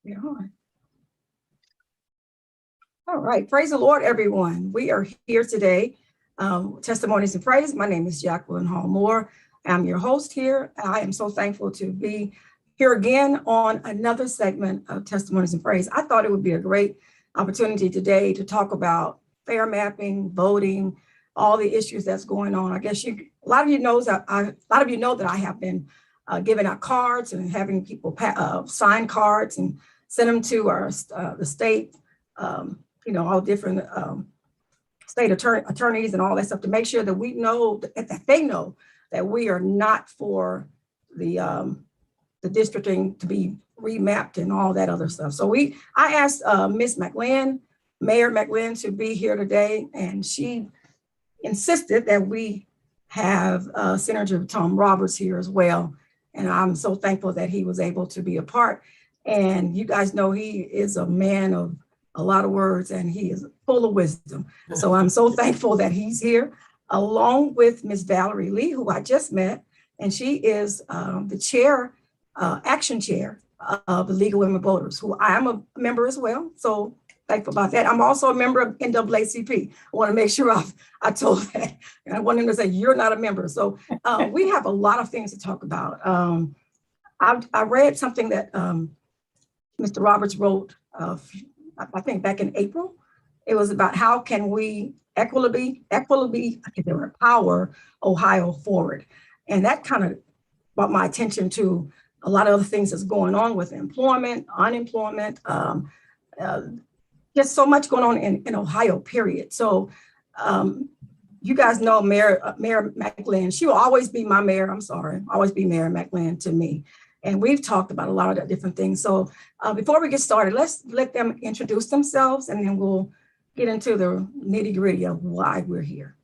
We're on. All right, praise the Lord, everyone. We are here today, Testimonies and Praise. My name is Jacqueline Hall Moore. I'm your host here. I am so thankful to be here again on another segment of Testimonies and Praise. I thought it would be a great opportunity today to talk about fair mapping, voting, all the issues that's going on. I guess a lot of you know that I have been giving out cards and having people sign cards and send them to our the state, all different state attorneys and all that stuff to make sure that we know that they know that we are not for the districting to be remapped and all that other stuff. So I asked Miss McLin, Mayor McLin, to be here today, and she insisted that we have Senator Tom Roberts here as well. And I'm so thankful that he was able to be a part. And you guys know he is a man of a lot of words and he is full of wisdom. So I'm so thankful that he's here, along with Miss Valerie Lee, who I just met. And she is the chair, action chair of the League of Women Voters, who I am a member as well. So thankful about that. I'm also a member of NAACP. I want to make sure I told that. And I want him to say, you're not a member. So we have a lot of things to talk about. I read something that Mr. Roberts wrote, I think back in April. It was about how can we equitably empower Ohio forward. And that kind of brought my attention to a lot of other things that's going on with employment, unemployment, just so much going on in Ohio, period. So you guys know Mayor McLin. She will always be my mayor. I'm sorry, always be Mayor McLin to me. And we've talked about a lot of different things. So before we get started, let's let them introduce themselves and then we'll get into the nitty gritty of why we're here.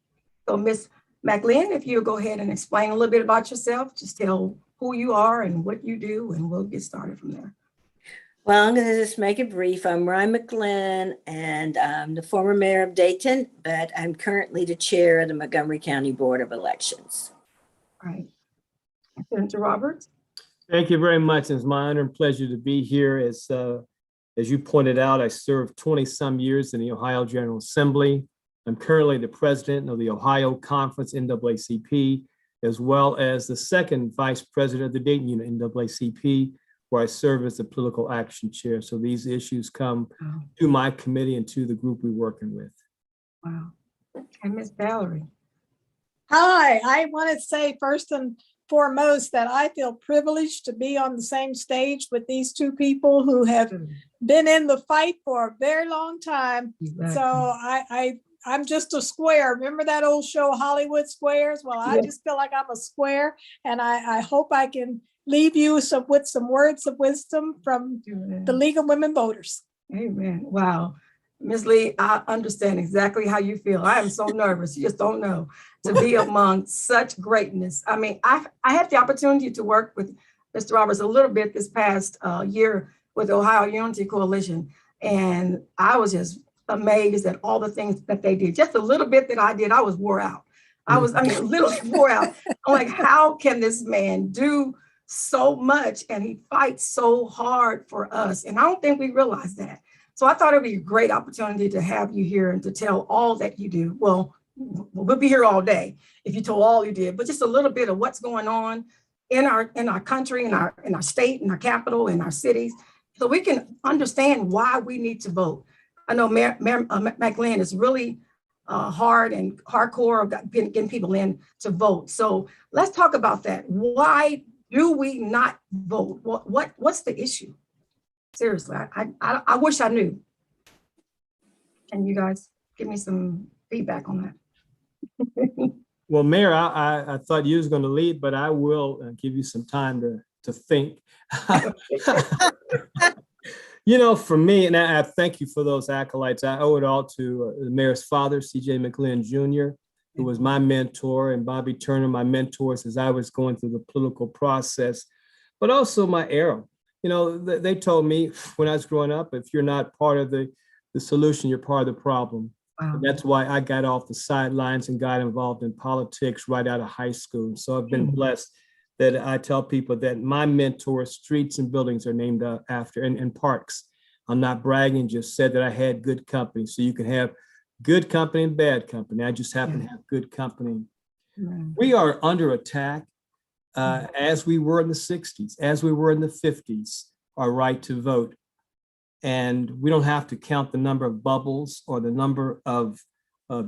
So Ms. McLin, if you go ahead and explain a little bit about yourself, just tell who you are and what you do, and we'll get started from there. Well, I'm going to just make it brief. I'm Rhine McLin, and I'm the former mayor of Dayton, but I'm currently the chair of the Montgomery County Board of Elections. All right. Senator Roberts. Thank you very much. It's my honor and pleasure to be here. As you pointed out, I served 20-some years in the Ohio General Assembly. I'm currently the president of the Ohio Conference NAACP, as well as the second vice president of the Dayton unit NAACP, where I serve as the political action chair. So these issues come to my committee and to the group we're working with. Wow. And Ms. Valerie. Hi, I want to say first and foremost that I feel privileged to be on the same stage with these two people who have been in the fight for a very long time. Exactly. So I'm just a square. Remember that old show, Hollywood Squares? Well, I just feel like I'm a square, and I hope I can leave you with some words of wisdom from the League of Women Voters. Amen. Wow. Ms. Lee, I understand exactly how you feel. I am so nervous. You just don't know, to be among such greatness. I mean, I had the opportunity to work with Mr. Roberts a little bit this past year with the Ohio Unity Coalition. And I was just amazed at all the things that they did. Just a little bit that I did, I was wore out. Literally wore out. I'm like, how can this man do so much? And he fights so hard for us. And I don't think we realize that. So I thought it'd be a great opportunity to have you here and to tell all that you do. Well, we'll be here all day if you told all you did, but just a little bit of what's going on in our country, in our state, in our capital, in our cities, so we can understand why we need to vote. I know Mayor McLin is really hard and hardcore about getting people in to vote. So let's talk about that. Why do we not vote? What's the issue? Seriously, I wish I knew. Can you guys give me some feedback on that? Well, Mayor, I thought you was going to lead, but I will give you some time to think. For me, and I thank you for those acolytes. I owe it all to the mayor's father, C.J. McLin Jr., who was my mentor, and Bobby Turner, my mentors as I was going through the political process, but also my arrow. They told me when I was growing up, if you're not part of the solution, you're part of the problem. Wow. That's why I got off the sidelines and got involved in politics right out of high school. So I've been blessed that I tell people that my mentors, streets and buildings are named after, and parks. I'm not bragging, just said that I had good company. So you can have good company and bad company. I just happen to have good company. We are under attack as we were in the 60s, as we were in the 50s, our right to vote. And we don't have to count the number of bubbles or the number of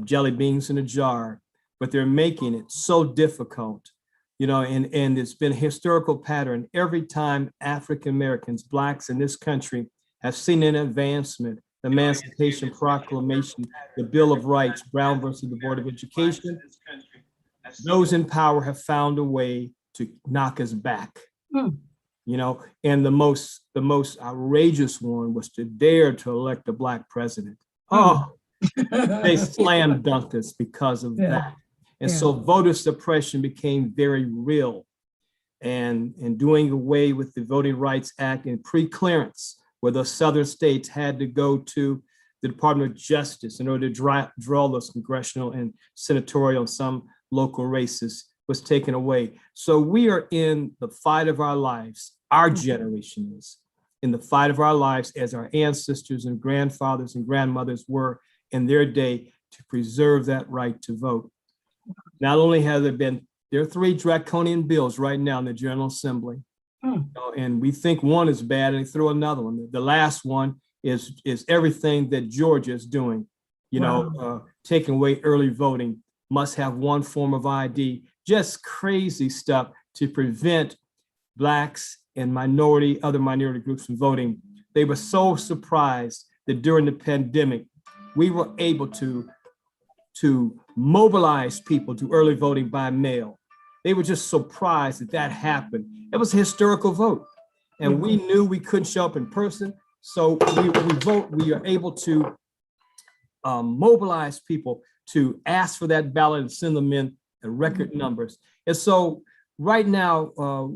jelly beans in a jar, but they're making it so difficult, and it's been a historical pattern. Every time African Americans, Blacks in this country have seen an advancement, the Emancipation Proclamation, the Bill of Rights, Brown versus the Board of Education, those in power have found a way to knock us back. And the most outrageous one was to dare to elect a Black president. Oh, they slam dunked us because of that. And so voter suppression became very real. And doing away with the Voting Rights Act and pre-clearance, where the southern states had to go to the Department of Justice in order to draw those congressional and senatorial and some local races, was taken away. So we are in the fight of our lives. Our generation is in the fight of our lives, as our ancestors and grandfathers and grandmothers were in their day, to preserve that right to vote. Not only have there are 3 draconian bills right now in the General Assembly, and we think one is bad and they throw another one. The last one is everything that Georgia is doing, taking away early voting, must have one form of ID, just crazy stuff to prevent Blacks and other minority groups from voting. They were so surprised that during the pandemic, we were able to mobilize people to early voting by mail. They were just surprised that happened. It was a historical vote. And we knew we couldn't show up in person. So we are able to mobilize people to ask for that ballot and send them in record numbers. And so right now,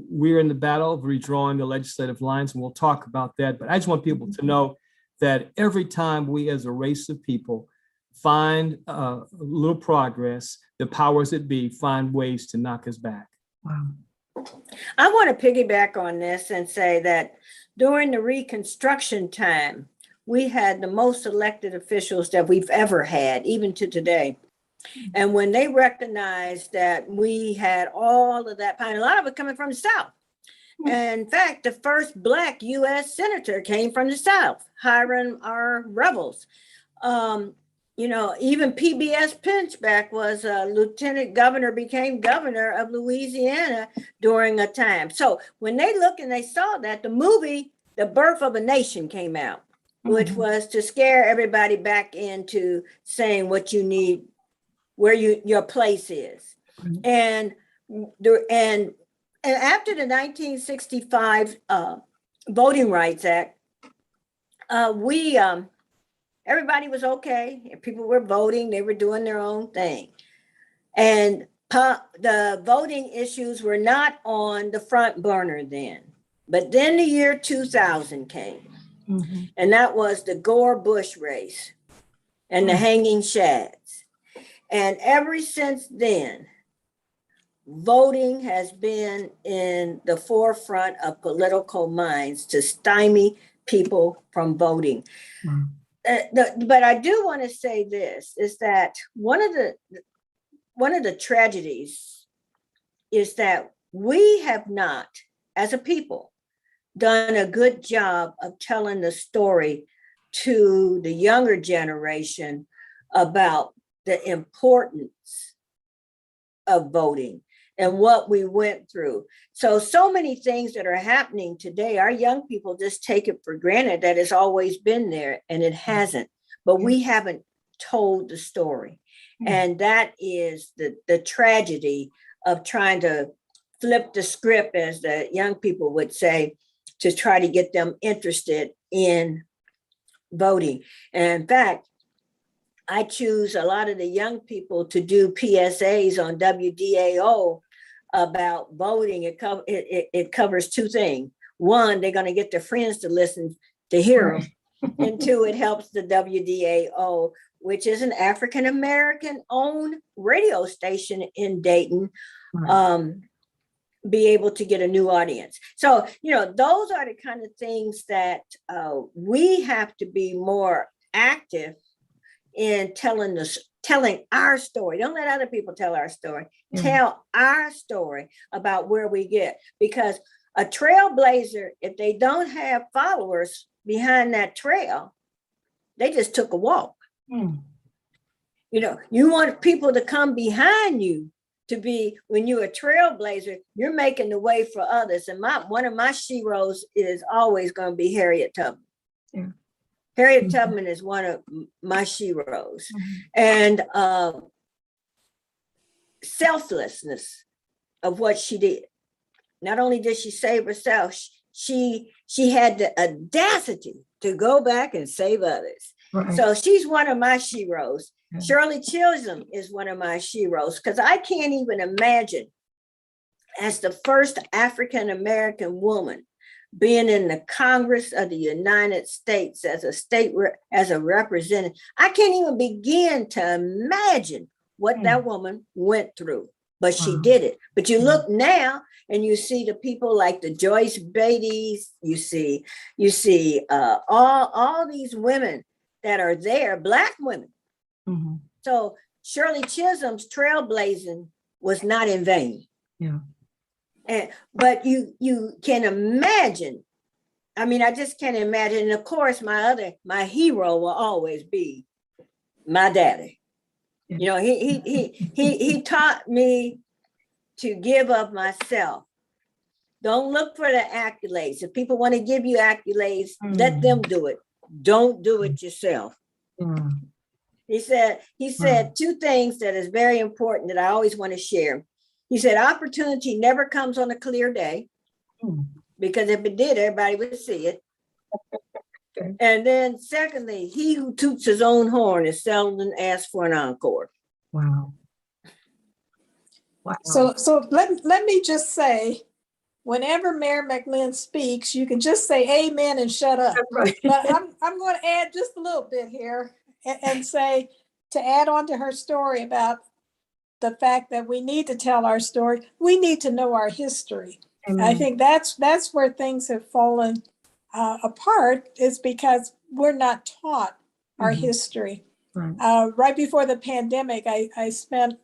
we're in the battle of redrawing the legislative lines, and we'll talk about that. But I just want people to know that every time we as a race of people find a little progress, the powers that be find ways to knock us back. Wow. I want to piggyback on this and say that during the Reconstruction time, we had the most elected officials that we've ever had, even to today. And when they recognized that we had all of that, and a lot of it coming from the South. And in fact, the first Black U.S. senator came from the South, Hiram R. Revels. Even PBS Pinchback was a lieutenant governor, became governor of Louisiana during a time. So when they look and they saw that, the movie, The Birth of a Nation, came out, which was to scare everybody back into saying what you need, where your place is. And after the 1965 Voting Rights Act, everybody was okay. People were voting, they were doing their own thing. And the voting issues were not on the front burner then. But then the year 2000 came, and that was the Gore-Bush race and the hanging chads. And ever since then, voting has been in the forefront of political minds to stymie people from voting. But I do want to say this, is that one of the tragedies is that we have not, as a people, done a good job of telling the story to the younger generation about the importance of voting and what we went through. So many things that are happening today, our young people just take it for granted that it's always been there, and it hasn't. But we haven't told the story. And that is the tragedy of trying to flip the script, as the young people would say, to try to get them interested in voting. And in fact, I choose a lot of the young people to do PSAs on WDAO about voting. It covers 2 things. 1, they're going to get their friends to listen to hear them. And 2, it helps the WDAO, which is an African-American owned radio station in Dayton, be able to get a new audience. So, those are the kind of things that we have to be more active in telling our story. Don't let other people tell our story. Tell our story about where we get, because a trailblazer, if they don't have followers behind that trail, they just took a walk. You want people to come behind you to be, when you're a trailblazer, you're making the way for others. And one of my sheroes is always going to be Harriet Tubman. Harriet Tubman is one of my sheroes. And selflessness of what she did. Not only did she save herself, she had the audacity to go back and save others. So she's one of my sheroes. Shirley Chisholm is one of my sheroes, because I can't even imagine, as the first African-American woman being in the Congress of the United States as a representative, I can't even begin to imagine what that woman went through, but she did it. But you look now and you see the people like the Joyce Beatty's, you see all these women that are there, Black women. So Shirley Chisholm's trailblazing was not in vain. But you can imagine. I mean, I just can't imagine. And of course, my hero will always be my daddy. He taught me to give of myself. Don't look for the accolades. If people want to give you accolades, let them do it. Don't do it yourself. He said two things that is very important that I always want to share. He said, opportunity never comes on a clear day, because if it did, everybody would see it. And then secondly, he who toots his own horn is seldom asked for an encore. Wow. So let me just say, whenever Mayor McLin speaks, you can just say amen and shut up. But I'm going to add just a little bit here and say, to add on to her story about the fact that we need to tell our story, we need to know our history. I think that's where things have fallen apart, is because we're not taught our history. Right before the pandemic, I spent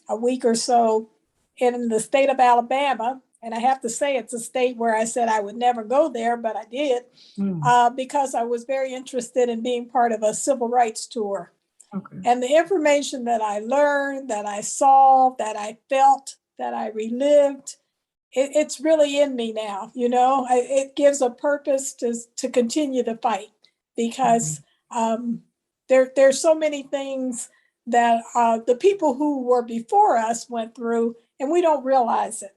a week or so in the state of Alabama. And I have to say, it's a state where I said I would never go there, but I did, because I was very interested in being part of a civil rights tour. And the information that I learned, that I saw, that I felt, that I relived, it's really in me now. It gives a purpose to continue the fight, because there's so many things that the people who were before us went through, and we don't realize it.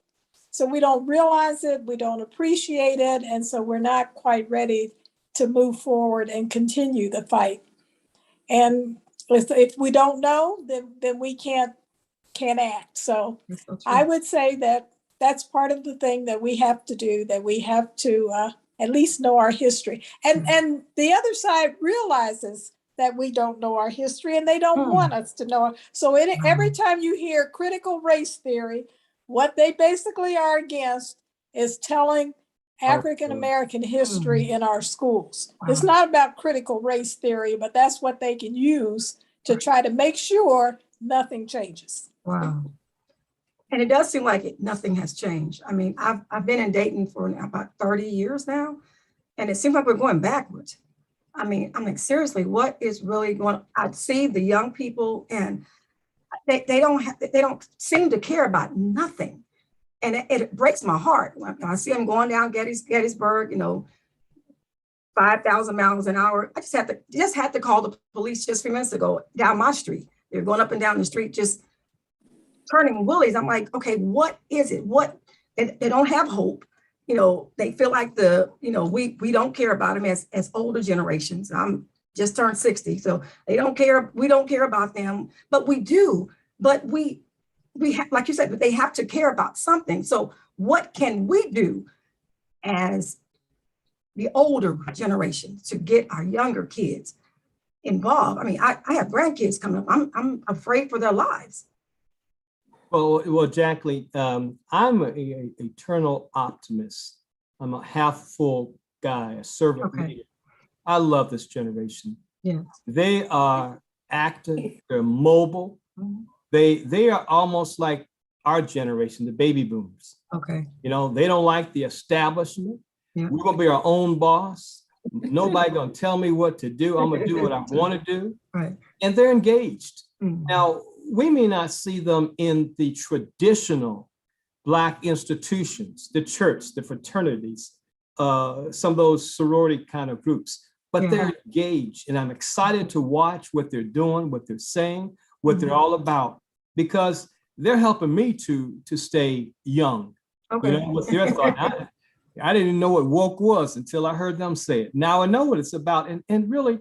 So we don't realize it, we don't appreciate it, and so we're not quite ready to move forward and continue the fight. And if we don't know, then we can't act. So I would say that that's part of the thing that we have to do, that we have to at least know our history. And the other side realizes that we don't know our history, and they don't want us to know it. So every time you hear critical race theory, what they basically are against is telling African-American history in our schools. It's not about critical race theory, but that's what they can use to try to make sure nothing changes. Wow. And it does seem like nothing has changed. I mean, I've been in Dayton for about 30 years now, and it seems like we're going backwards. I mean, I'm like, seriously, what is really going on? I see the young people, and they don't seem to care about nothing. And it breaks my heart when I see them going down Gettysburg, 5,000 miles an hour. I just had to call the police just a few minutes ago down my street. They're going up and down the street, just turning willies. I'm like, okay, what is it? They don't have hope. They feel like we don't care about them as older generations. I'm just turned 60, so they don't care. We don't care about them, but we do. But we have, like you said, they have to care about something. So what can we do as the older generation to get our younger kids involved? I mean, I have grandkids coming up. I'm afraid for their lives. Well, Jacqueline, I'm a eternal optimist. I'm a half full guy, a servant Okay. leader. I love this generation. Yes. They are active, they're mobile. Mhm. They are almost like our generation, the baby boomers. Okay. You know, they don't like the establishment. Yeah. We're gonna be our own boss. Nobody gonna tell me what to do. I'm gonna do what I want to do. Right. And they're engaged. Mhm. Now, we may not see them in the traditional Black institutions, the church, the fraternities, some of those sorority kind of groups, but Yeah. they're engaged. And I'm excited to watch what they're doing, what they're saying, what they're all about, because they're helping me to stay young, Okay. you know, with their thought. I didn't know what woke was until I heard them say it. Now I know what it's about. And really,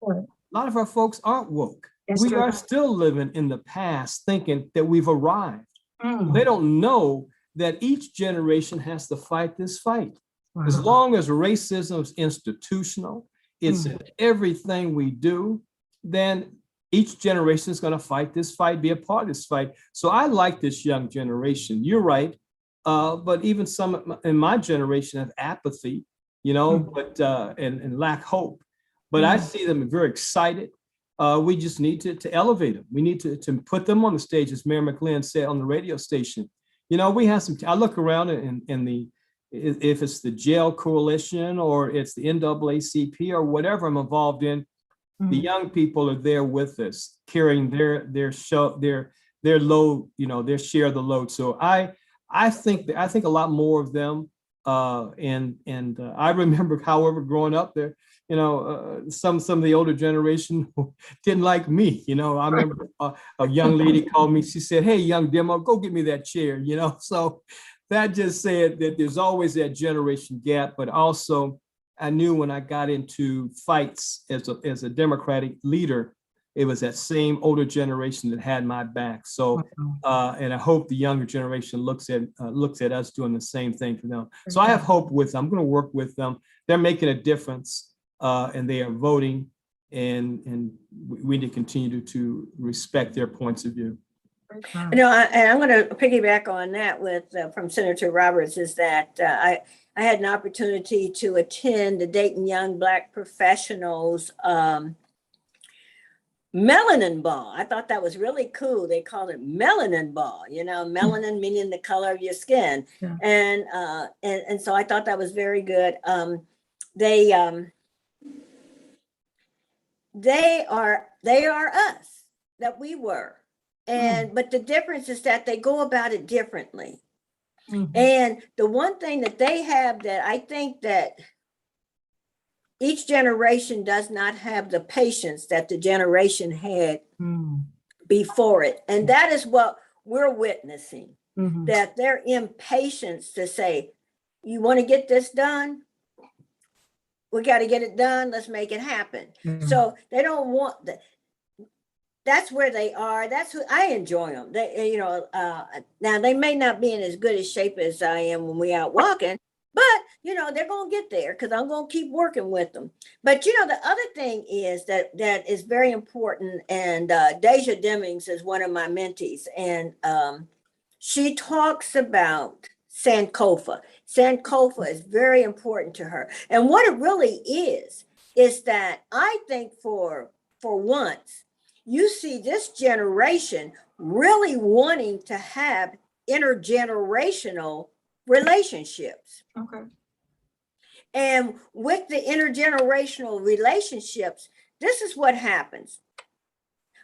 Right. a lot of our folks aren't woke. That's We true. are still living in the past thinking that we've arrived. Mm. They don't know that each generation has to fight this fight. As Wow. long as racism is institutional, it's in everything we do, then each generation is going to fight this fight, be a part of this fight. So I like this young generation. You're right. But even some in my generation have apathy, you know, but and lack hope. But I see them very excited. We just need to elevate them. We need to put them on the stage, as Mayor McLin said on the radio station. You know, we have some, I look around in the, if it's the jail coalition or it's the NAACP or whatever I'm involved in, the young people are there with us, carrying their load, you know, their share of the load. So I think a lot more of them. And I remember, however, growing up there, you know, some of the older generation didn't like me. You know, I remember a young lady called me. She said, "Hey, young demo, go get me that chair." You know, so that just said that there's always that generation gap. But also, I knew when I got into fights as a Democratic leader, it was that same older generation that had my back. So, and I hope the younger generation looks at us doing the same thing for them. So I have hope with them. I'm going to work with them. They're making a difference, and they are voting, and we need to continue to respect their points of view. You know, and I'm going to piggyback on that with from Senator Roberts, is that I had an opportunity to attend the Dayton Young Black Professionals melanin ball. I thought that was really cool. They called it melanin ball, you know, melanin meaning the color of your skin. Yeah. And so I thought that was very good. They are us, that we were. And but the difference is that they go about it differently. And the one thing that they have that I think that each generation does not have the patience that the generation had before it. And that is what we're witnessing, that their impatience to say, you want to get this done? We got to get it done. Let's make it happen. So they don't want that. That's where they are. That's who I enjoy them. They, you know, now they may not be in as good a shape as I am when we out walking, but you know, they're going to get there because I'm going to keep working with them. But you know, the other thing is that is very important. And Deja Demings is one of my mentees, and she talks about Sankofa. Sankofa is very important to her. And what it really is that I think for once, you see this generation really wanting to have intergenerational relationships. Okay. And with the intergenerational relationships, this is what happens.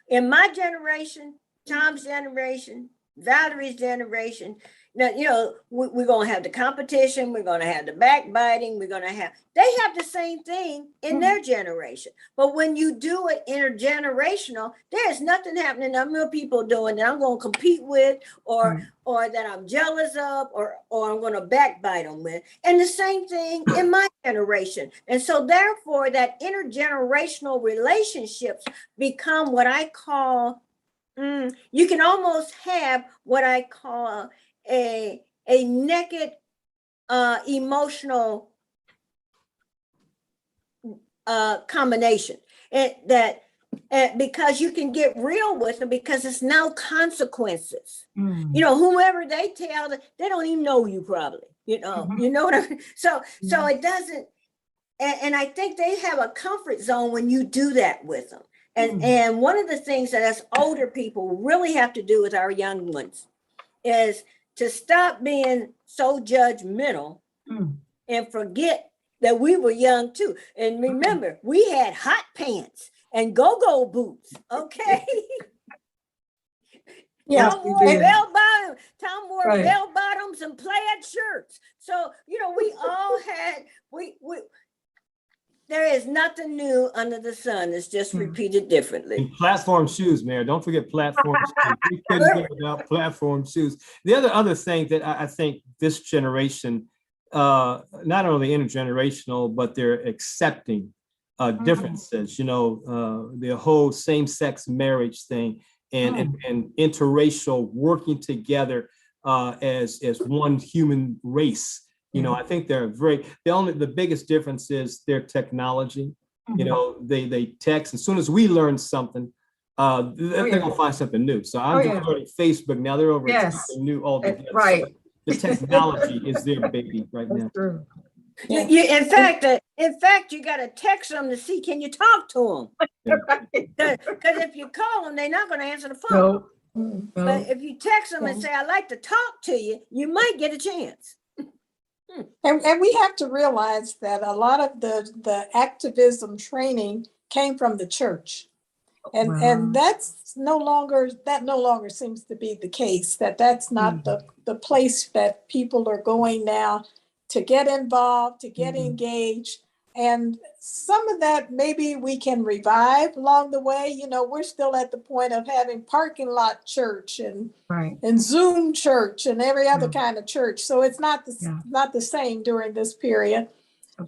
In my generation, Tom's generation, Valerie's generation, now, you know, we're going to have the competition, we're going to have the backbiting, they have the same thing in their generation. But when you do it intergenerational, there's nothing happening that other people doing that I'm going to compete with or that I'm jealous of or I'm going to backbite them with. And the same thing in my generation. And so therefore that intergenerational relationships become what I call, you can almost have what I call a naked emotional combination, and that And because you can get real with them because it's no consequences. Mm. You know, whomever they tell, they don't even know you probably, you know, Mhm. you know what I mean? So it doesn't, and I think they have a comfort zone when you do that with them. And one of the things that us older people really have to do with our young ones is to stop being so judgmental Mm. and forget that we were young too. And remember, we had hot pants and go-go boots, okay? Yeah. Tom we wore did. Tom wore Right. bell bottoms and plaid shirts. So, you know, we all had, we there is nothing new under the sun. It's just Yeah. repeated differently. And platform shoes, Mayor. Don't forget platform shoes. We couldn't do without platform shoes. The other thing that I think this generation, not only intergenerational, but they're accepting differences. You know, the whole same-sex marriage thing and interracial working together as one human race. You know, I think they're the biggest difference is their technology. You know, they text as soon as we learn something, they're gonna find something new. So I'm just learning Facebook now. They're over Yes. something new altogether. Right. So the technology is their baby right now. That's true. In fact, you got to text them to see, can you talk to them? Because if you call them, they're not going to answer the phone. No. But if you text them and say, I'd like to talk to you, you might get a chance. And we have to realize that a lot of the activism training came from the church. And that no longer seems to be the case, that's not the place that people are going now to get involved, to get engaged. And some of that maybe we can revive along the way. You know, we're still at the point of having parking lot church and Zoom church and every other kind of church. So it's not the same during this period.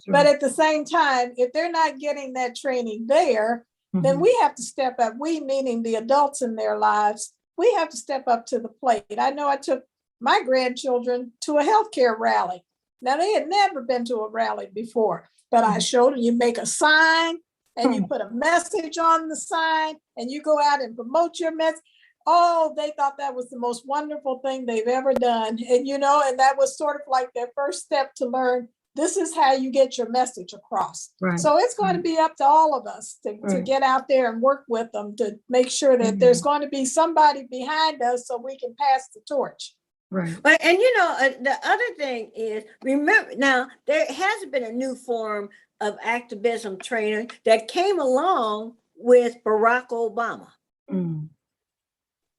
But at the same time, if they're not getting that training there, then we have to step up. We, meaning the adults in their lives, we have to step up to the plate. I know I took my grandchildren to a healthcare rally. Now, they had never been to a rally before, but I showed them, you make a sign and you put a message on the sign and you go out and promote your message. Oh, they thought that was the most wonderful thing they've ever done. And, you know, and that was sort of like their first step to learn this is how you get your message across. So it's going to be up to all of us to get out there and work with them to make sure that there's going to be somebody behind us so we can pass the torch. Right. And you know, the other thing is, remember now, there has been a new form of activism training that came along with Barack Obama.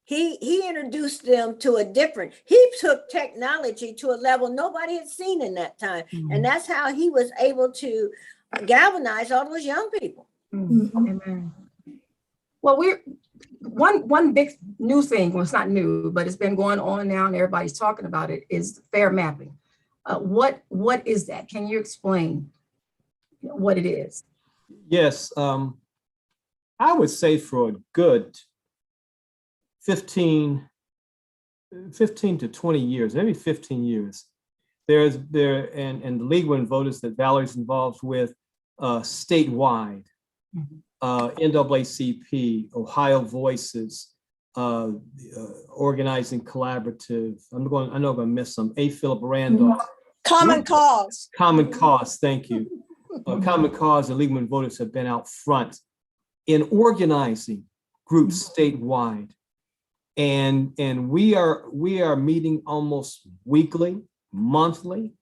He introduced them to he took technology to a level nobody had seen in that time. And that's how he was able to galvanize all those young people. Amen. Well, one big new thing, well, it's not new, but it's been going on now and everybody's talking about it, is fair mapping. What is that? Can you explain what it is? Yes, I would say for a good 15 to 20 years, maybe 15 years, and the League Women Voters that Valerie's involved with statewide, NAACP, Ohio Voices, Organizing Collaborative. I know I'm going to miss some. A. Philip Randolph. Common Cause. Common Cause, thank you. Common Cause and League Women Voters have been out front in organizing groups statewide. And we are meeting almost weekly, monthly,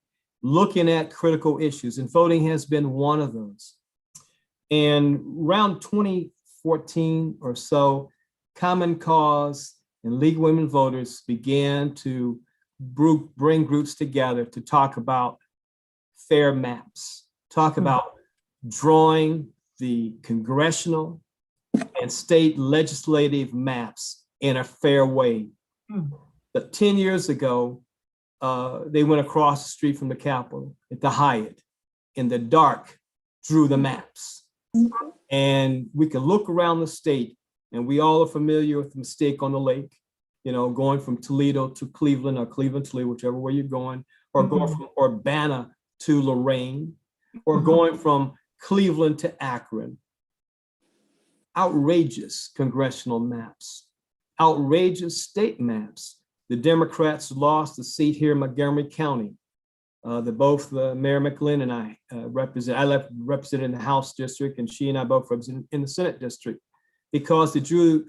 looking at critical issues, and voting has been one of those. And around 2014 or so, Common Cause and League of Women Voters began to bring groups together to talk about fair maps, talk about drawing the congressional and state legislative maps in a fair way. But 10 years ago, they went across the street from the Capitol at the Hyatt in the dark, drew the maps. And we could look around the state, and we all are familiar with the mistake on the lake, you know, going from Toledo to Cleveland or Cleveland to Toledo, whichever way you're going, or going from Urbana to Lorain, or going from Cleveland to Akron. outrageous congressional maps, outrageous state maps. The Democrats lost the seat here in Montgomery County. Both Mayor McLin and I represented in the House district, and she and I both represented in the Senate district, because they drew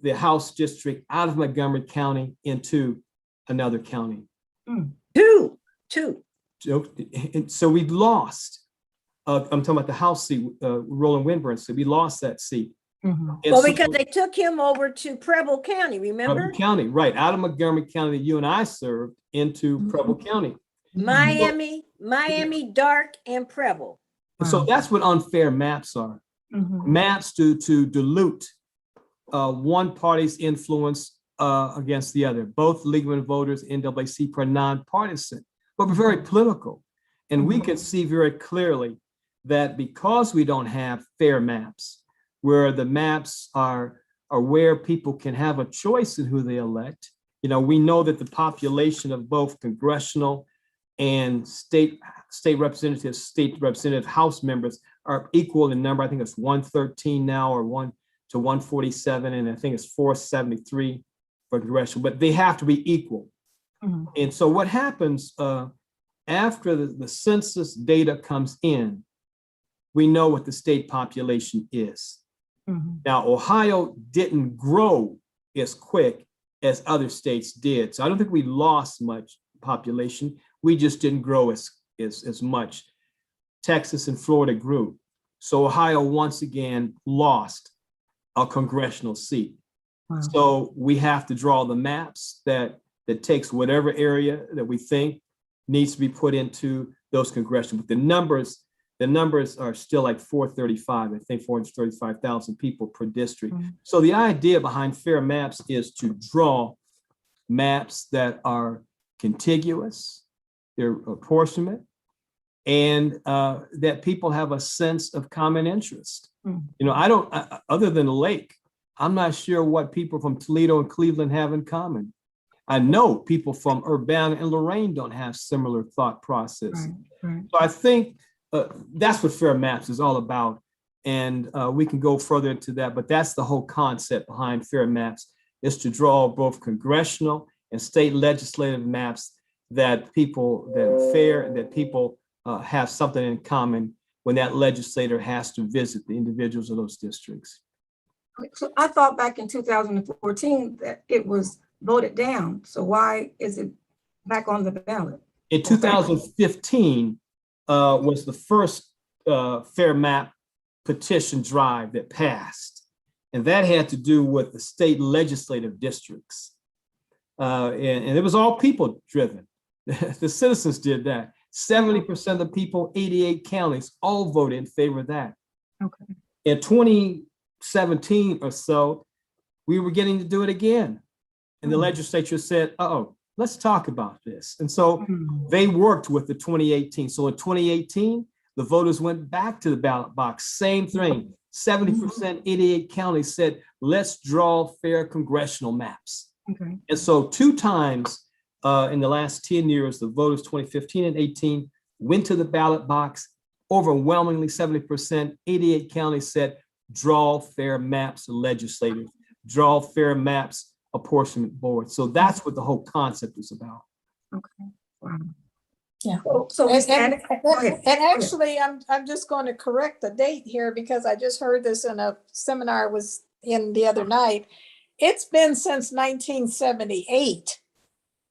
the House district out of Montgomery County into another county. Two. So we lost. I'm talking about the House seat, Roland Winburn. So we lost that seat. Mhm. And Well, so- because they took him over to Preble County, remember? Preble County, right, out of Montgomery County that you and I served into Preble County. Miami, Dark, and Preble. And so Wow. that's what unfair maps are. Mhm. Maps to dilute one party's influence against the other. Both League of Women Voters, NAACP are nonpartisan, but we're very political. And we can see very clearly that because we don't have fair maps, where the maps are where people can have a choice in who they elect. You know, we know that the population of both congressional and state representative House members are equal in number. I think it's 113 now, or 1 to 147, and I think it's 473 for congressional, but they have to be equal. Mhm. And so what happens after the census data comes in, we know what the state population is. Mhm. Now, Ohio didn't grow as quick as other states did. So I don't think we lost much population. We just didn't grow as much. Texas and Florida grew. So Ohio once again lost a congressional seat. Wow. So we have to draw the maps that takes whatever area that we think needs to be put into those congressional. But the numbers are still like 435, I think 435,000 people per district. Mhm. So the idea behind fair maps is to draw maps that are contiguous, they're apportionment, and that people have a sense of common interest. Mhm. You know, other than the lake, I'm not sure what people from Toledo and Cleveland have in common. I know people from Urbana and Lorraine don't have similar thought process. Right, right. So I think that's what fair maps is all about. And we can go further into that, but that's the whole concept behind fair maps, is to draw both congressional and state legislative maps that are fair, and that people have something in common when that legislator has to visit the individuals of those districts. So I thought back in 2014 that it was voted down. So why is it back on the ballot? In 2015 was the first fair map petition drive that passed. And that had to do with the state legislative districts. And it was all people driven. The citizens did that. 70% of the people, 88 counties, all voted in favor of that. Okay. In 2017 or so, we were getting to do it again. And the legislature said, let's talk about this. And so Mhm. they worked with the 2018. So in 2018, the voters went back to the ballot box, same thing. 70%, 88 counties said, let's draw fair congressional maps. Okay. And so 2 times in the last 10 years, the voters 2015 and 18 went to the ballot box. Overwhelmingly 70%, 88 counties said, draw fair maps, legislators, draw fair maps, apportionment board. So that's what the whole concept is about. Okay. Wow. Yeah. So And, and, go ahead. and actually, I'm just going to correct the date here, because I just heard this in a seminar I was in the other night. It's been since 1978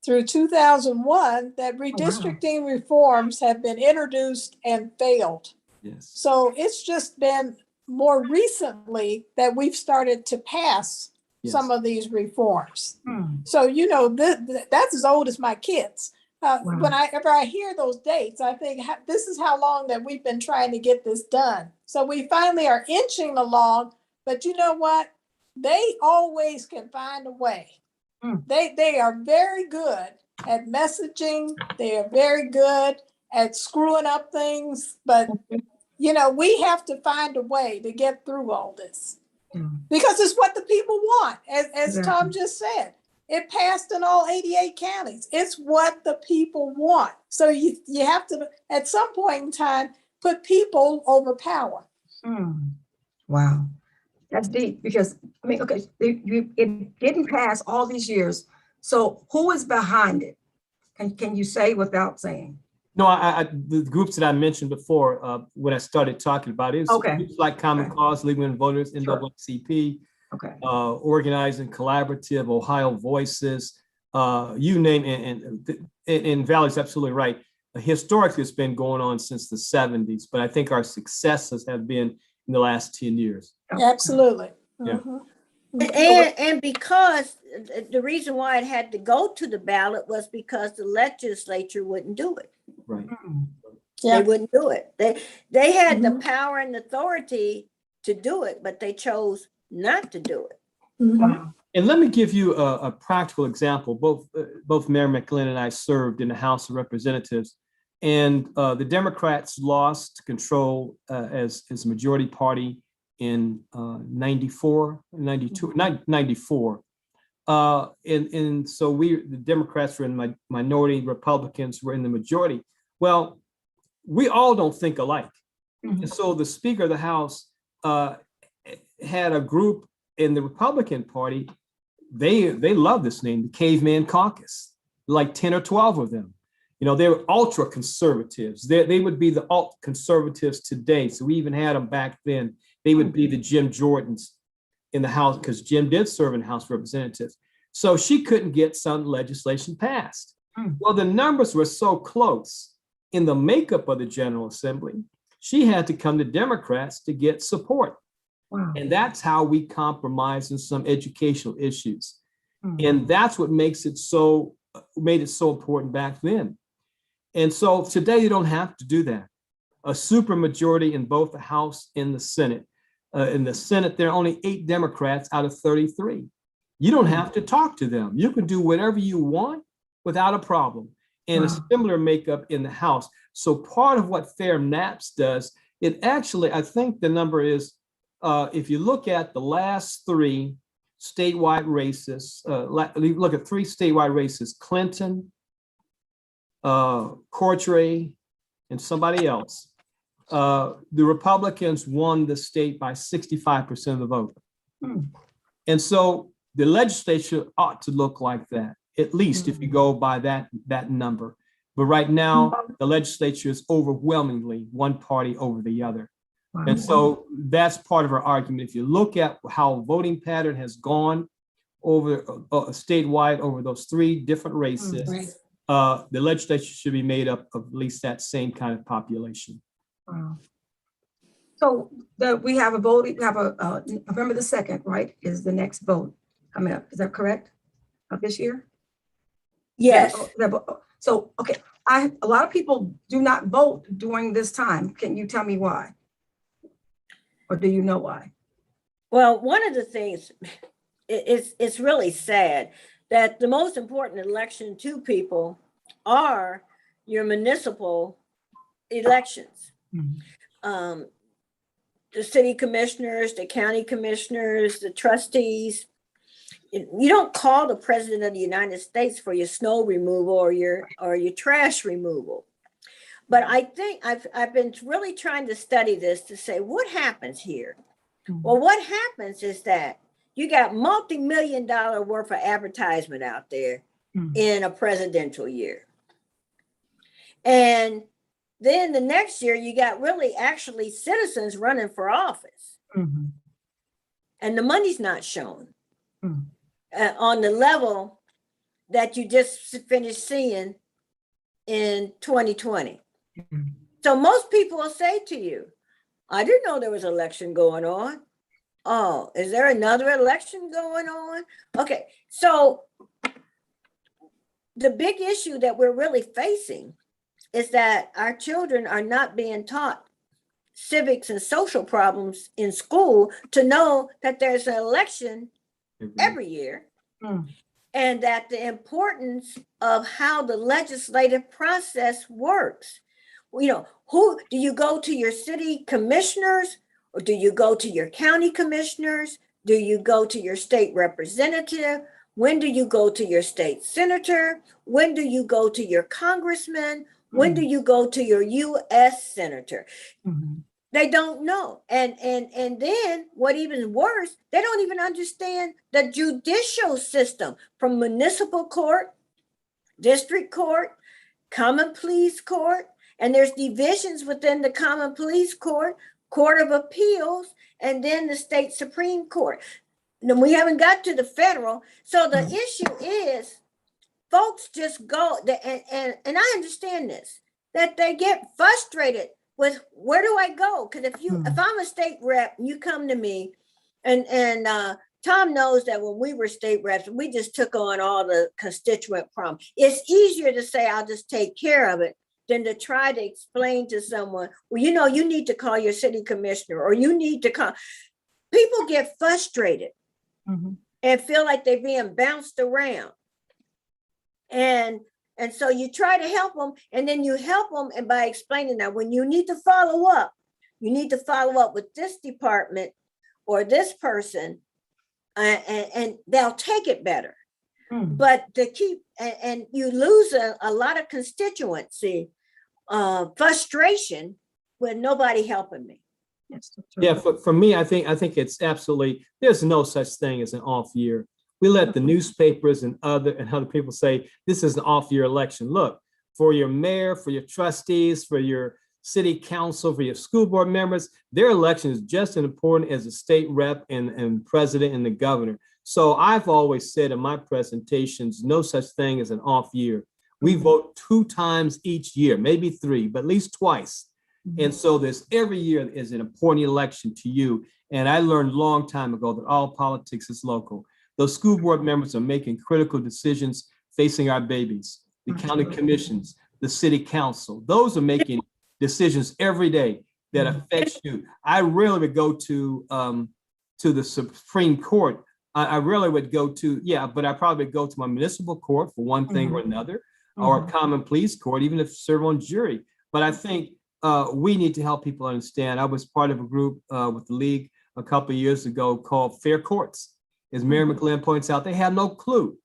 through 2001 that redistricting reforms have been introduced and failed. Yes. So it's just been more recently that we've started to pass some of these reforms. Hmm. So, you know, that's as old as my kids. Wow. Whenever I hear those dates, I think this is how long that we've been trying to get this done. So we finally are inching along, but you know what? They always can find a way. Hmm. They are very good at messaging. They are very good at screwing up things, but you know, we have to find a way to get through all this. Because it's what the people want, as Tom just said. It passed in all 88 counties. It's what the people want. So you have to, at some point in time, put people over power. Wow. That's deep because, I mean, okay, it didn't pass all these years. So who is behind it? Can you say without saying? No, the groups that I mentioned before, when I started talking about it, it's Okay. groups like Common Okay. Cause, Legal and Voters, Sure. NAACP, Okay. Organizing Collaborative, Ohio Voices, you name it, and Valerie's absolutely right. Historically, it's been going on since the 70s, but I think our successes have been in the last 10 years. Absolutely. Yeah. Mhm. And because the reason why it had to go to the ballot was because the legislature wouldn't do it. Right. Yeah. They wouldn't do it. They had the Mhm. power and authority to do it, but they chose not to do it. Mhm. Wow. And let me give you a practical example. Both Mayor McLin and I served in the House of Representatives, and the Democrats lost control as a majority party in 94, 92, 94. And so the Democrats were in the minority, Republicans were in the majority. Well, we all don't think alike. Mhm. And so the Speaker of the House had a group in the Republican Party. They love this name, the Caveman Caucus, like 10 or 12 of them. You know, they were ultra conservatives. They would be the alt conservatives today. So we even had them back then. They would be the Jim Jordans in the House, because Jim did serve in the House of Representatives. So she couldn't get some legislation passed. Well, the numbers were so close in the makeup of the General Assembly, she had to come to Democrats to get support. Wow. And that's how we compromise in some educational issues. Mhm. And that's what made it so important back then. And so today you don't have to do that. A supermajority in both the House and the Senate. In the Senate, there are only 8 Democrats out of 33. You don't have to talk to them. You can do whatever you want without a problem. And a Wow. similar makeup in the House. So part of what Fair Naps does, it actually, I think the number is, if you look at the last 3 statewide races, look at 3 statewide races, Clinton, Cortray, and somebody else. The Republicans won the state by 65% of the vote. And so the legislature ought to look like that, at least if you go by that number. But right now, the legislature is overwhelmingly one party over the other. Wow. And so that's part of our argument. If you look at how voting pattern has gone over statewide over those 3 different races, Right. the legislature should be made up of at least that same kind of population. Wow. So we have a vote, we have a November the 2nd, right, is the next vote coming up. Is that correct? Of this year? Yes. So, okay, a lot of people do not vote during this time. Can you tell me why? Or do you know why? Well, one of the things, it's really sad that the most important election to people are your municipal elections. The city commissioners, the county commissioners, the trustees. You don't call the president of the United States for your snow removal or your trash removal. But I think I've been really trying to study this to say what happens here. Well, what happens is that you got multi-million-dollar worth of advertisement out there in a presidential year. And then the next year you got really actually citizens running for office. And the money's not shown on the level that you just finished seeing in 2020. So most people will say to you, I didn't know there was an election going on. Oh, is there another election going on? Okay, so the big issue that we're really facing is that our children are not being taught civics and social problems in school to know that there's an election every year and that the importance of how the legislative process works. You know, who do you go to your city commissioners, or do you go to your county commissioners? Do you go to your state representative? When do you go to your state senator? When do you go to your congressman? When do you go to your U.S. senator? They don't know. And then what even worse, they don't even understand the judicial system, from municipal court, district court, common pleas court, and there's divisions within the common pleas court, court of appeals, and then the state Supreme Court. And we haven't got to the federal. So the issue is folks just go, and I understand this, that they get frustrated with, where do I go? Because if I'm a state rep, you come to me, and Tom knows that when we were state reps, we just took on all the constituent problems. It's easier to say, I'll just take care of it, than to try to explain to someone, well, you need to call your city commissioner, or you need to call. People get frustrated and feel like they're being bounced around. And so you try to help them, and then you help them, and by explaining that when you need to follow up with this department or this person, and they'll take it better. But to keep, and you lose a lot of constituency, frustration with nobody helping me. Yeah, for me, I think it's absolutely, there's no such thing as an off year. We let the newspapers and other people say this is an off year election. Look, for your mayor, for your trustees, for your city council, for your school board members, their election is just as important as the state rep and president and the governor. So I've always said in my presentations, no such thing as an off year. We vote 2 times each year, maybe 3, but at least twice. And so this every year is an important election to you. And I learned a long time ago that all politics is local. Those school board members are making critical decisions facing our babies, the county commissions, the city council. Those are making decisions every day that affects you. I rarely would go to the Supreme Court. I rarely would go to, but I probably would go to my municipal court for one thing or another, or a common pleas court, even if serve on jury. But I think we need to help people understand. I was part of a group with the league a couple of years ago called Fair Courts. As Mary McLin points out, they have no clue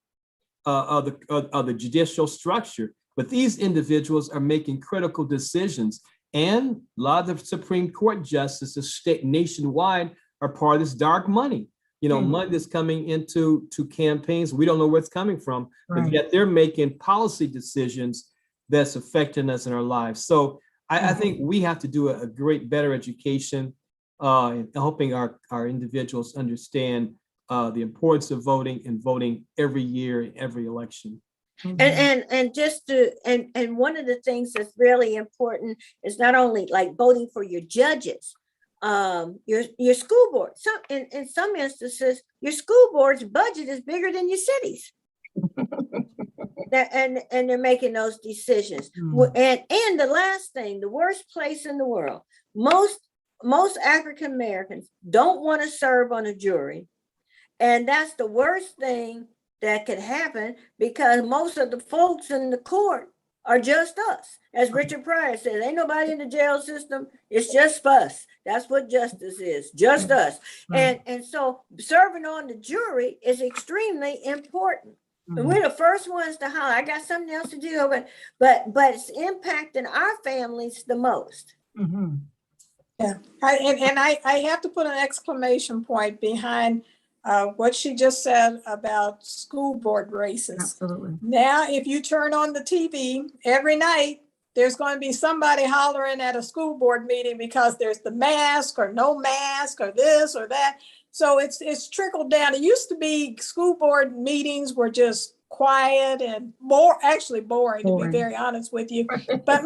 of the judicial structure. But these individuals are making critical decisions. And a lot of the Supreme Court justices state nationwide are part of this dark money. Money that's coming into campaigns. We don't know where it's coming from, but yet they're making policy decisions that's affecting us in our lives. So I think we have to do a better education in helping our individuals understand the importance of voting and voting every year in every election. And just to, and one of the things that's really important is not only like voting for your judges, your school board. In some instances, your school board's budget is bigger than your city's. And they're making those decisions. And the last thing, the worst place in the world, most African Americans don't want to serve on a jury. And that's the worst thing that could happen, because most of the folks in the court are just us. As Richard Pryor said, ain't nobody in the jail system, it's just us. That's what justice is, just us. And so serving on the jury is extremely important. And we're the first ones to holler, I got something else to do, but it's impacting our families the most. Yeah, I have to put an exclamation point behind what she just said about school board races. Absolutely. Now, if you turn on the TV every night, there's going to be somebody hollering at a school board meeting because there's the mask or no mask or this or that. So it's trickled down. It used to be school board meetings were just quiet and actually boring, to be very honest with you, but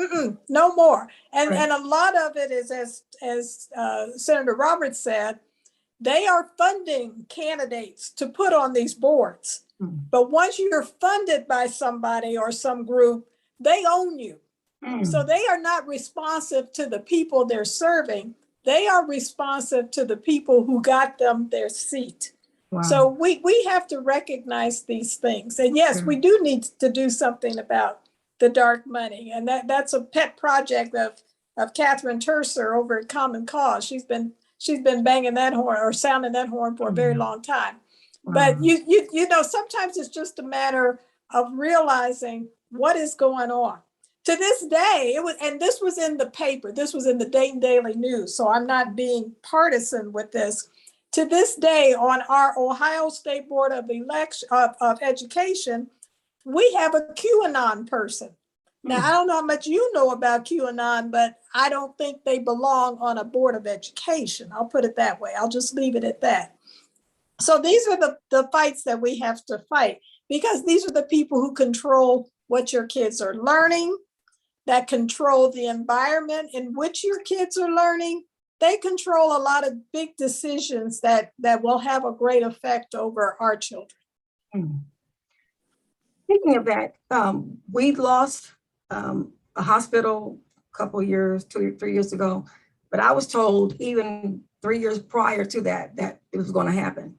no more. And a lot of it is, as Senator Roberts said, they are funding candidates to put on these boards. But once you're funded by somebody or some group, they own you. So they are not responsive to the people they're serving. They are responsive to the people who got them their seat. Wow. So we have to recognize these things. And yes, we do need to do something about the dark money. And that's a pet project of Catherine Terser over at Common Cause. She's been banging that horn or sounding that horn for a very long time. But you know, sometimes it's just a matter of realizing what is going on. to this day, and this was in the paper, this was in the Dayton Daily News, so I'm not being partisan with this. To this day, on our Ohio State Board of Education, we have a QAnon person. Now, I don't know how much you know about QAnon, but I don't think they belong on a board of education. I'll put it that way. I'll just leave it at that. So these are the fights that we have to fight, because these are the people who control what your kids are learning, that control the environment in which your kids are learning. They control a lot of big decisions that will have a great effect over our children. Speaking of that, we lost a hospital a couple of years, 3 years ago, but I was told even 3 years prior to that, that it was going to happen.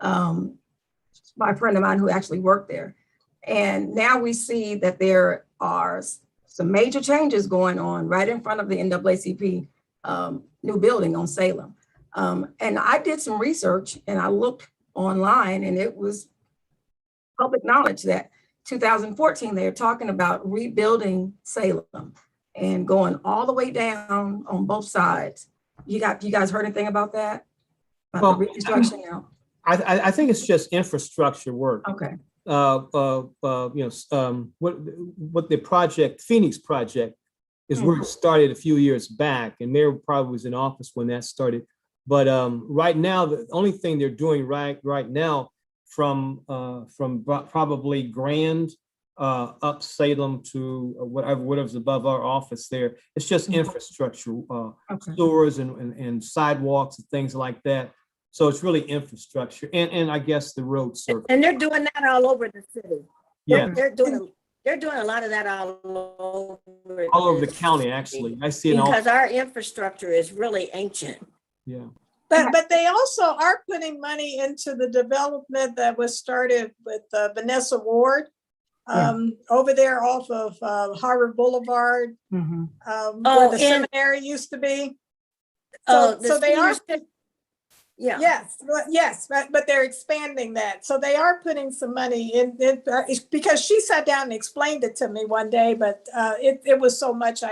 By a friend of mine who actually worked there. And now we see that there are some major changes going on right in front of the NAACP new building on Salem. And I did some research and I looked online, and it was public knowledge that 2014, they're talking about rebuilding Salem and going all the way down on both sides. You guys heard anything about that? About Well, the reconstruction now? I think it's just infrastructure work. Okay. What the project, Phoenix project, is where it started a few years back, and Mayor probably was in office when that started. But right now, the only thing they're doing right now from probably Grand up Salem to whatever's above our office there, it's just infrastructure, sewers and sidewalks and things like that. So it's really infrastructure and I guess the road surface. And they're doing that all over the city. Yeah, They're doing a lot of that all over the county, actually. I see it all. Because our infrastructure is really ancient. Yeah. But they also are putting money into the development that was started with Vanessa Ward over there off of Harvard Boulevard, where the seminary used to be. So they are. Yeah. Yes, but they're expanding that. So they are putting some money in because she sat down and explained it to me one day, but it was so much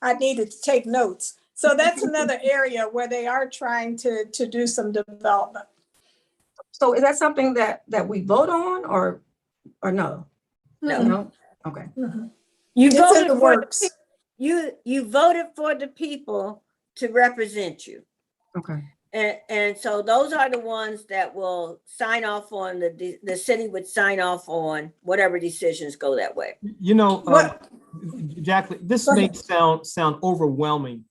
I needed to take notes. So that's another area where they are trying to do some development. So is that something that we vote on or no? No. Okay. You It's voted in the for works. you voted for the people to represent you. Okay. And so those are the ones that will sign off on the city would sign off on whatever decisions go that way. You know, Jacqueline, this may sound overwhelming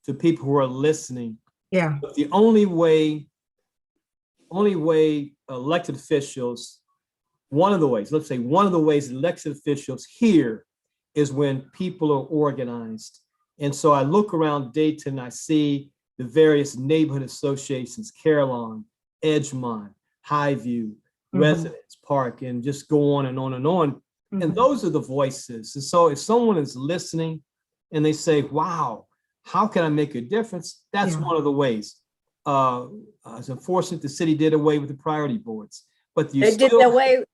to people who are listening. Yeah. But the only way elected officials, one of the ways elected officials here is when people are organized. And so I look around Dayton, I see the various neighborhood associations, Carillon, Edgemont, Highview, Residence Park, and just go on and on and on. And those are the voices. And so if someone is listening and they say, wow, how can I make a difference? That's one of the ways. It's unfortunate the city did away with the priority boards, but They did away.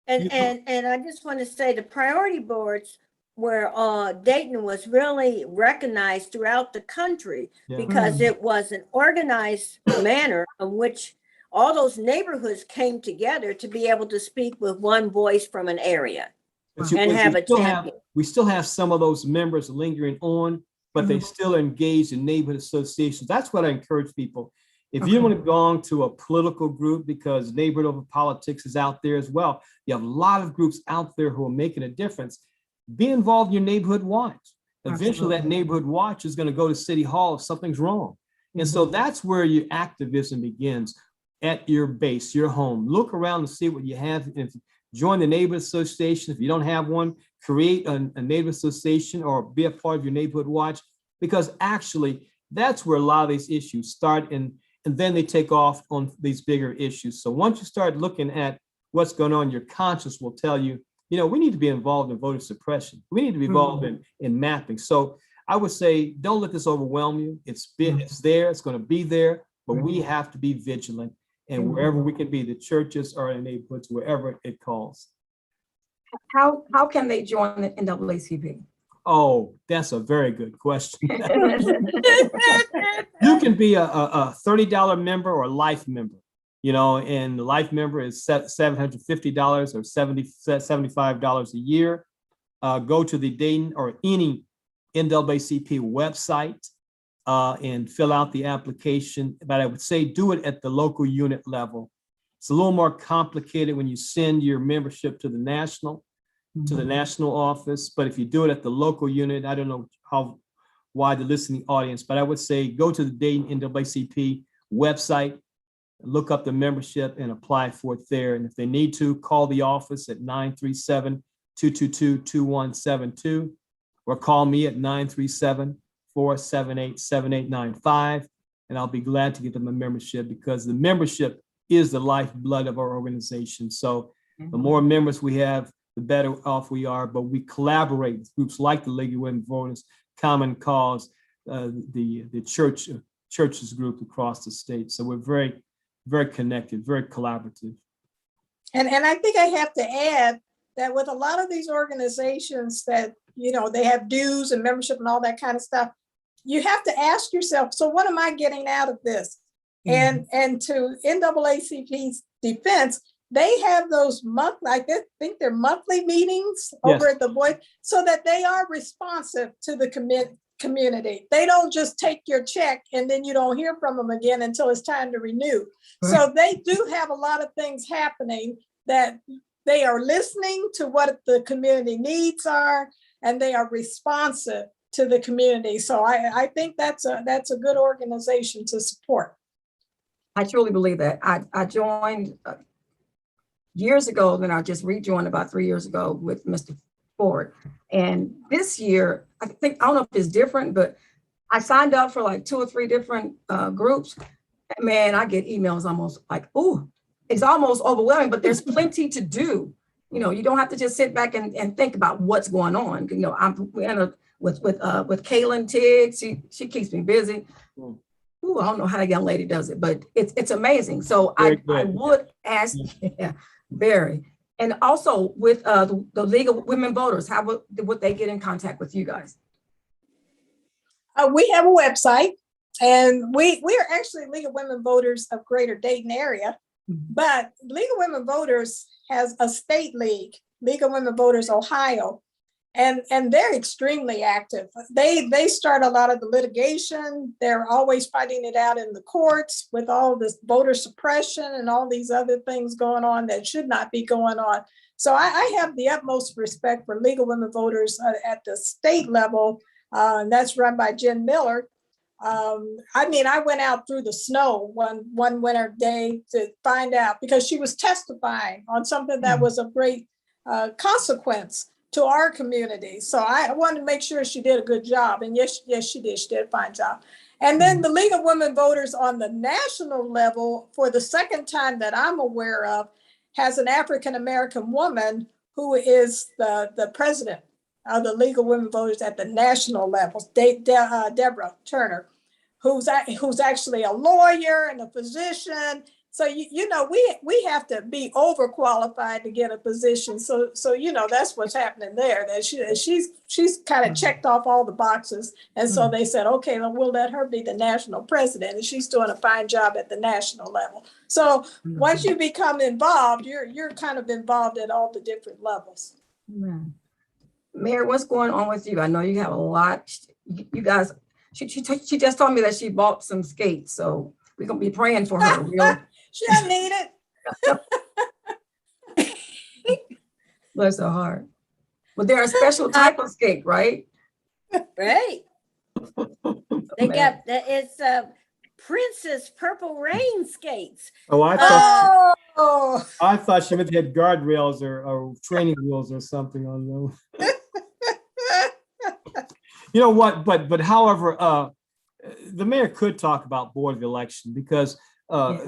And I just want to say the priority boards where Dayton was really recognized throughout the country because it was an organized manner in which all those neighborhoods came together to be able to speak with one voice from an area and have a champion. We still have some of those members lingering on, but they still engage in neighborhood associations. That's what I encourage people. If you want to belong to a political group, because neighborhood politics is out there as well, you have a lot of groups out there who are making a difference. Be involved in your neighborhood watch. Eventually that neighborhood watch is going to go to City Hall if something's wrong. And so that's where your activism begins, at your base, your home. Look around and see what you have. If join the neighborhood association. If you don't have one, create a neighborhood association or be a part of your neighborhood watch, because actually that's where a lot of these issues start, and then they take off on these bigger issues. So once you start looking at what's going on, your conscience will tell you, you know, we need to be involved in voter suppression. We need to be involved in mapping. So I would say, don't let this overwhelm you. It's there, it's going to be there, but we have to be vigilant. And wherever we can be, the churches or the neighborhoods, wherever it calls. How can they join the NAACP? Oh, that's a very good question. You can be a $30 member or a life member, and the life member is $750 or $75 a year. Go to the Dayton or any NAACP website and fill out the application. But I would say do it at the local unit level. It's a little more complicated when you send your membership to the national office. But if you do it at the local unit, I don't know how wide the listening audience, but I would say go to the Dayton NAACP website, look up the membership and apply for it there. And if they need to, call the office at 937-222-2172 or call me at 937-478-7895. And I'll be glad to get them a membership, because the membership is the lifeblood of our organization. So the more members we have, the better off we are. But we collaborate with groups like the League of Women Voters, Common Cause, the churches group across the state. So we're very, very connected, very collaborative. And I think I have to add that with a lot of these organizations that, they have dues and membership and all that kind of stuff, you have to ask yourself, so what am I getting out of this? And to NAACP's defense, they have those I think they're monthly meetings over at the Voice, so that they are responsive to the community. They don't just take your check and then you don't hear from them again until it's time to renew. Right. So they do have a lot of things happening, that they are listening to what the community needs are, and they are responsive to the community. So I think that's a good organization to support. I truly believe that. I joined years ago, then I just rejoined about 3 years ago with Mr. Ford. And this year, I don't know if it's different, but I signed up for like 2 or 3 different groups. Man, I get emails almost like, ooh, it's almost overwhelming, but there's plenty to do. You don't have to just sit back and think about what's going on. I'm with Kaylin Tiggs. She keeps me busy. Ooh, I don't know how that young lady does it, but it's amazing. So I would ask, very. And also with the League of Women Voters, how would they get in contact with you guys? We have a website, and we are actually League of Women Voters of Greater Dayton area, but League of Women Voters has a state league, League of Women Voters Ohio, and they're extremely active. They start a lot of the litigation. They're always fighting it out in the courts with all this voter suppression and all these other things going on that should not be going on. So I have the utmost respect for League of Women Voters at the state level. And that's run by Jen Miller. I went out through the snow one winter day to find out, because she was testifying on something that was of great consequence to our community. So I wanted to make sure she did a good job. And yes, she did. She did a fine job. And then the League of Women Voters on the national level, for the second time that I'm aware of, has an African-American woman who is the president of the League of Women Voters at the national level, Deborah Turner, who's actually a lawyer and a physician. So, we have to be overqualified to get a position. So that's what's happening there. That she's kind of checked off all the boxes. And so they said, okay, then we'll let her be the national president. And she's doing a fine job at the national level. So once you become involved, you're kind of involved at all the different levels. Mary, what's going on with you? I know you have a lot. You guys, she just told me that she bought some skates. So we're going to be praying for her. She doesn't need it. Bless her heart. But they're a special type of skate, right? Right. They got it's Princess Purple Rain skates. Oh, I thought she meant they had guardrails or training wheels or something on them. You know what? But however, the mayor could talk about Board of Election, because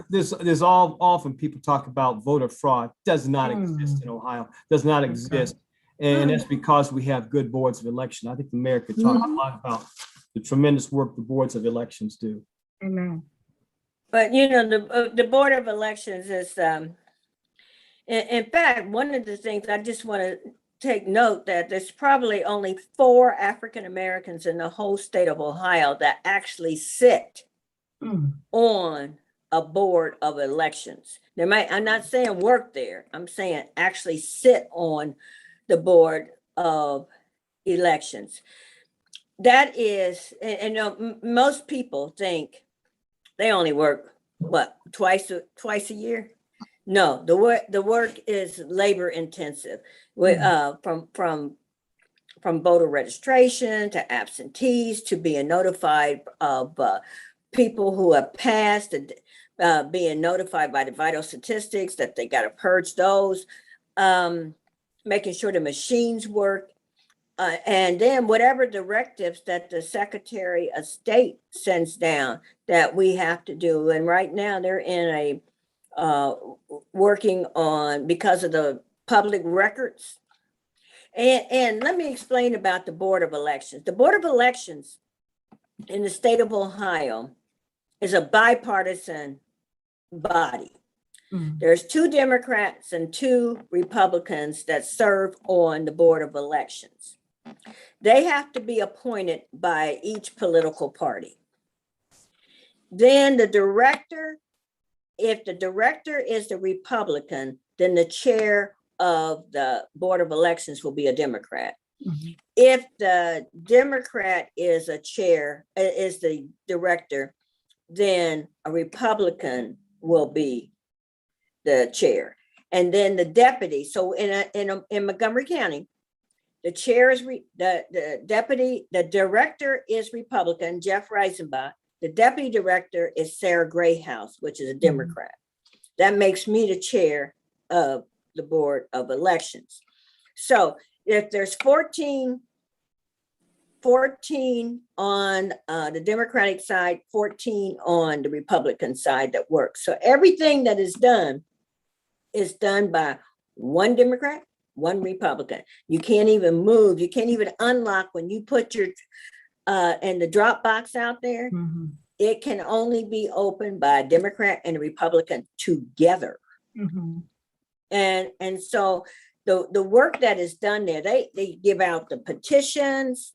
there's often people talk about voter fraud. Does not exist in Ohio. Does not exist, and that's because we have good boards of election. I think the mayor could talk a lot about the tremendous work the boards of elections do. Amen. But the Board of Elections is, in fact, one of the things I just want to take note that there's probably only 4 African Americans in the whole state of Ohio that actually sit on a board of elections. There might, I'm not saying work there, I'm saying actually sit on the board of elections. That is, most people think they only work, what, twice a year? No, the work is labor intensive. From voter registration to absentees to being notified of people who have passed, and being notified by the vital statistics that they got to purge those, making sure the machines work, and then whatever directives that the Secretary of State sends down that we have to do. And right now they're in a working on, because of the public records. And let me explain about the Board of Elections. The Board of Elections in the state of Ohio is a bipartisan body. There's 2 Democrats and 2 Republicans that serve on the Board of Elections. They have to be appointed by each political party. Then the director, if the director is the Republican, then the chair of the Board of Elections will be a Democrat. If the Democrat is a chair, is the director, then a Republican will be the chair. And then the deputy. So in Montgomery County, the chair is the deputy, the director is Republican, Jeff Reisenbach. The deputy director is Sarah Grayhouse, which is a Democrat. That makes me the chair of the Board of Elections. So if there's 14 on the Democratic side, 14 on the Republican side that works. So everything that is done by 1 Democrat, 1 Republican. You can't even move. You can't even unlock when you put your in the drop box out there. It can only be opened by a Democrat and a Republican together. And so the work that is done there, they give out the petitions.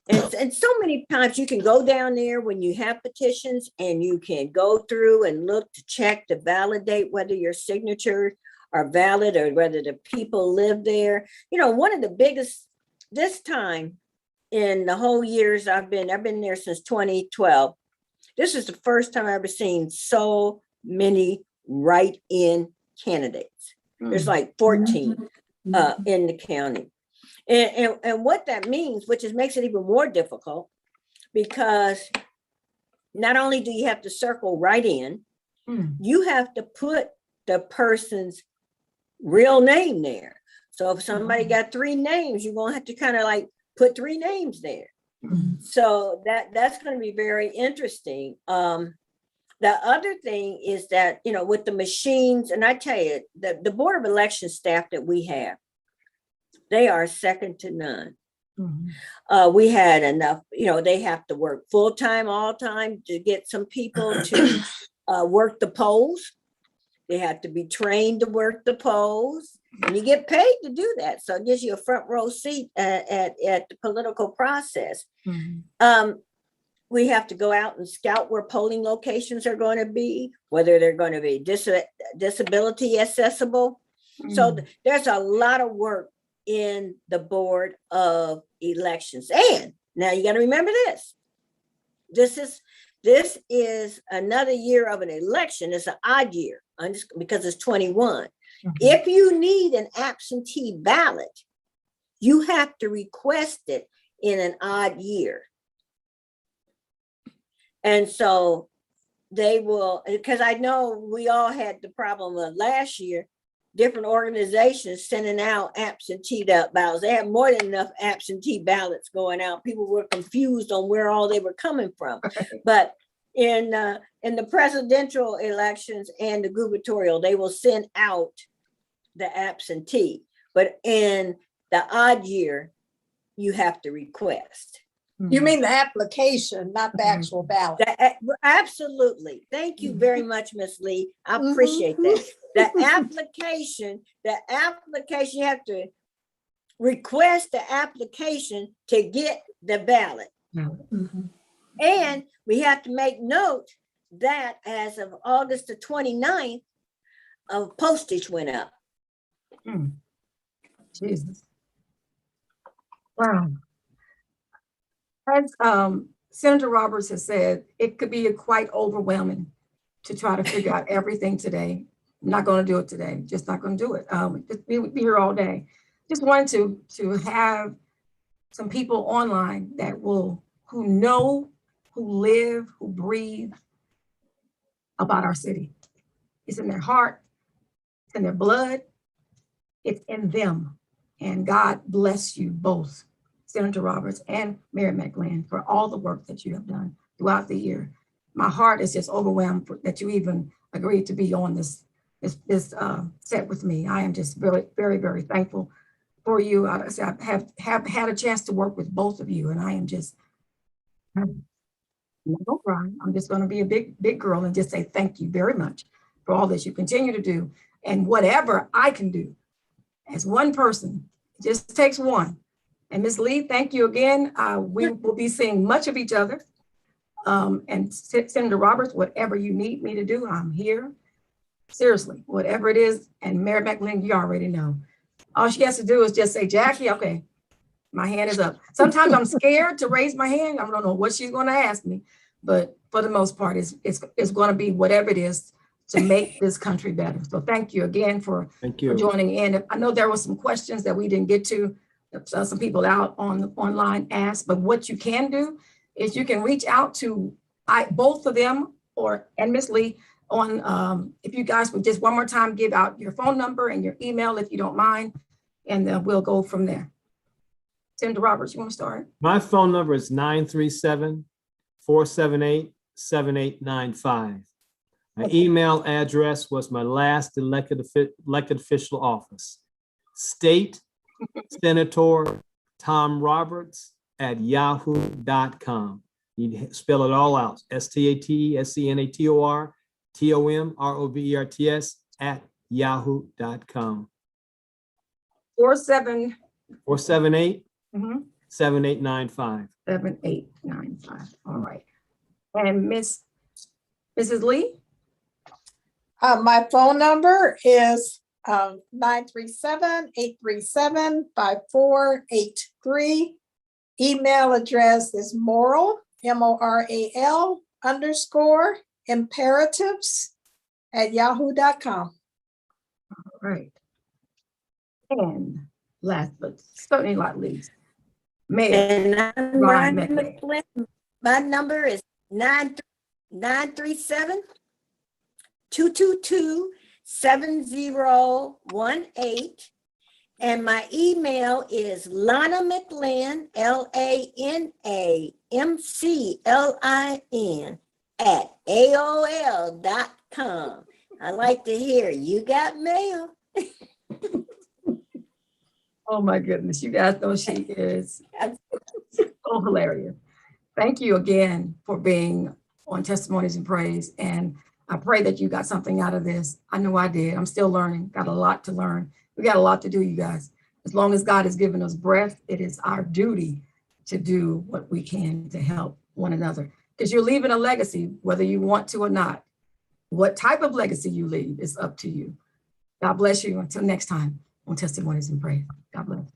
And so many times you can go down there when you have petitions and you can go through and look to check to validate whether your signatures are valid or whether the people live there. You know, one of the biggest, this time in the whole years I've been there since 2012. This is the first time I've ever seen so many write-in candidates. There's like 14 in the county. And what that means, which makes it even more difficult, because not only do you have to circle right in, you have to put the person's real name there. So if somebody got 3 names, you're gonna have to kind of like put 3 names there. So that's going to be very interesting. The other thing is that, you know, with the machines, and I tell you, the Board of Election staff that we have, they are second to none. We had enough, you know, they have to work full-time, all-time to get some people to work the polls. They have to be trained to work the polls, and you get paid to do that. So it gives you a front row seat at the political process. We have to go out and scout where polling locations are going to be, whether they're going to be disability accessible. So there's a lot of work in the Board of Elections. And now you got to remember this. This is another year of an election. It's an odd year because it's 21. If you need an absentee ballot, you have to request it in an odd year. And so they will, because I know we all had the problem of last year, different organizations sending out absentee ballots. They had more than enough absentee ballots going out. People were confused on where all they were coming from. But in the presidential elections and the gubernatorial, they will send out the absentee. But in the odd year, you have to request. You mean the application, not the actual ballot? Absolutely. Thank you very much, Ms. Lee. I appreciate that. The application, you have to request the application to get the ballot. Mhm. And we have to make note that as of August the 29th, postage went up. Jesus. Wow. As Senator Roberts has said, it could be quite overwhelming to try to figure out everything today. I'm not going to do it today. Just not going to do it. We would be here all day. Just wanted to have some people online that who know, who live, who breathe about our city. It's in their heart, it's in their blood, it's in them. And God bless you both, Senator Roberts and Mayor McLin, for all the work that you have done throughout the year. My heart is just overwhelmed that you even agreed to be on this set with me. I am just very, very, very thankful for you. I have had a chance to work with both of you, and I am just, don't cry. I'm just going to be a big girl and just say thank you very much for all that you continue to do, and whatever I can do as one person. It just takes one. And Ms. Lee, thank you again. We will be seeing much of each other. And Senator Roberts, whatever you need me to do, I'm here. Seriously, whatever it is. And Mayor McLin, you already know. All she has to do is just say, Jackie, okay, my hand is up. Sometimes I'm scared to raise my hand. I don't know what she's going to ask me, but for the most part, it's going to be whatever it is to make this country better. So thank you again for joining in. I know there were some questions that we didn't get to. Some people out online asked, but what you can do is you can reach out to both of them and Ms. Lee on, if you guys would just one more time give out your phone number and your email if you don't mind, and then we'll go from there. Senator Roberts, you want to start? My phone number is 937-478-7895. My email address was my last elected official office. State Senator Tom Roberts at yahoo.com. You spell it all out. STATSENATOR TOMROBERTS @yahoo.com. 478 7895. 7895. All right. And Mrs. Lee? My phone number is 937-837-5483. Email address is moral, MORAL _imperatives @yahoo.com. All right. And last but certainly not least, Mayor And I'm Rhine Rhine McLin. McLin. My number is 937-222-7018. And my email is Lana McLin, LANAMCLIN @AOL.com. I like to hear you got mail. Oh my goodness, you guys know she is so hilarious. Thank you again for being on Testimonies and Praise. And I pray that you got something out of this. I know I did. I'm still learning, got a lot to learn. We got a lot to do, you guys. As long as God has given us breath, it is our duty to do what we can to help one another. Because you're leaving a legacy, whether you want to or not. What type of legacy you leave is up to you. God bless you. Until next time on Testimonies and Praise. God bless.